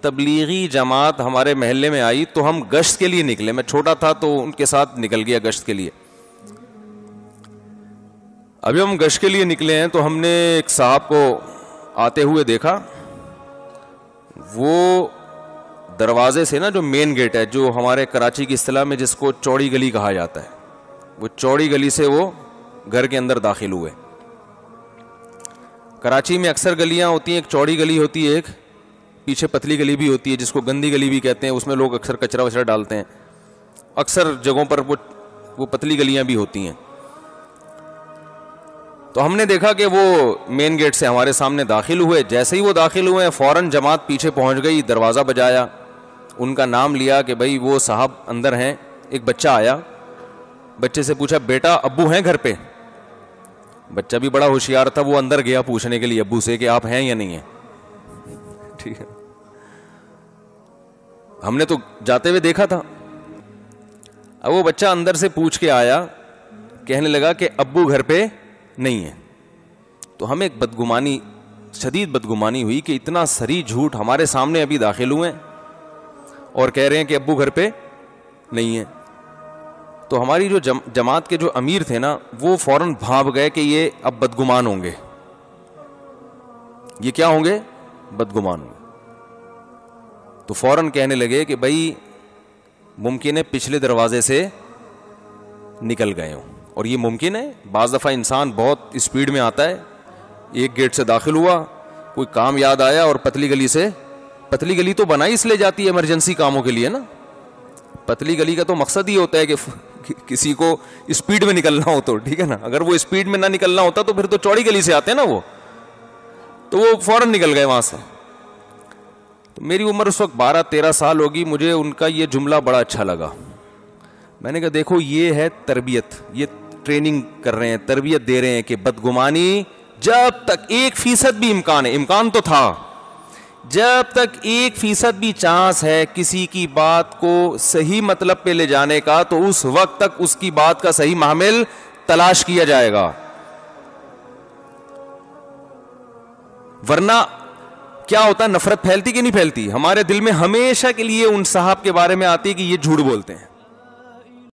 تبلیغی جماعت ہمارے محلے میں آئی تو ہم گشت کے لیے نکلے. میں چھوٹا تھا تو ان کے ساتھ نکل گیا گشت کے لیے. ابھی ہم گشت کے لیے نکلے ہیں تو ہم نے ایک صاحب کو آتے ہوئے دیکھا. وہ دروازے سے نا, جو مین گیٹ ہے, جو ہمارے کراچی کی اصطلاح میں جس کو چوڑی گلی کہا جاتا ہے, وہ چوڑی گلی سے وہ گھر کے اندر داخل ہوئے. کراچی میں اکثر گلیاں ہوتی ہیں, ایک چوڑی گلی ہوتی ہے, ایک پیچھے پتلی گلی بھی ہوتی ہے جس کو گندی گلی بھی کہتے ہیں. اس میں لوگ اکثر کچرا وچرا ڈالتے ہیں. اکثر جگہوں پر وہ پتلی گلیاں بھی ہوتی ہیں. تو ہم نے دیکھا کہ وہ مین گیٹ سے ہمارے سامنے داخل ہوئے. جیسے ہی وہ داخل ہوئے فوراً جماعت پیچھے پہنچ گئی, دروازہ بجایا, ان کا نام لیا کہ بھائی وہ صاحب اندر ہیں. ایک بچہ آیا, بچے سے پوچھا بیٹا ابو ہیں گھر پہ؟ بچہ بھی بڑا ہوشیار تھا, وہ اندر گیا پوچھنے کے لیے ابو سے کہ آپ ہیں یا نہیں ہیں. ٹھیک ہے, ہم نے تو جاتے ہوئے دیکھا تھا. اب وہ بچہ اندر سے پوچھ کے آیا, کہنے لگا کہ ابو گھر پہ نہیں ہے. تو ہمیں ایک بدگمانی, شدید بدگمانی ہوئی کہ اتنا سری جھوٹ ہمارے سامنے ابھی داخل ہوئے اور کہہ رہے ہیں کہ ابو گھر پہ نہیں ہے. تو ہماری جو جماعت کے جو امیر تھے نا, وہ فوراً بھاپ گئے کہ یہ اب بدگمان ہوں گے. یہ کیا ہوں گے؟ بدگمان ہوں گے. تو فوراً کہنے لگے کہ بھائی ممکن ہے پچھلے دروازے سے نکل گئے ہوں. اور یہ ممکن ہے, بعض دفعہ انسان بہت اسپیڈ میں آتا ہے, ایک گیٹ سے داخل ہوا, کوئی کام یاد آیا اور پتلی گلی سے, پتلی گلی تو بنائی اس لیے جاتی ہے ایمرجنسی کاموں کے لیے نا. پتلی گلی کا تو مقصد ہی ہوتا ہے کہ کسی کو اسپیڈ میں نکلنا ہو تو, ٹھیک ہے نا. اگر وہ اسپیڈ میں نہ نکلنا ہوتا تو پھر تو چوڑی گلی سے آتے ہیں نا وہ. تو وہ فوراً نکل گئے وہاں سے. تو میری عمر اس وقت 12-13 سال ہوگی. مجھے ان کا یہ جملہ بڑا اچھا لگا. میں نے کہا دیکھو یہ ہے تربیت, یہ ٹریننگ کر رہے ہیں, تربیت دے رہے ہیں کہ بدگمانی جب تک 1% بھی امکان ہے, امکان تو تھا, جب تک 1% بھی چانس ہے کسی کی بات کو صحیح مطلب پہ لے جانے کا, تو اس وقت تک اس کی بات کا صحیح محمل تلاش کیا جائے گا. ورنہ کیا ہوتا ہے, نفرت پھیلتی کہ نہیں پھیلتی؟ ہمارے دل میں ہمیشہ کے لیے ان صاحب کے بارے میں آتی ہے کہ یہ جھوٹ بولتے ہیں,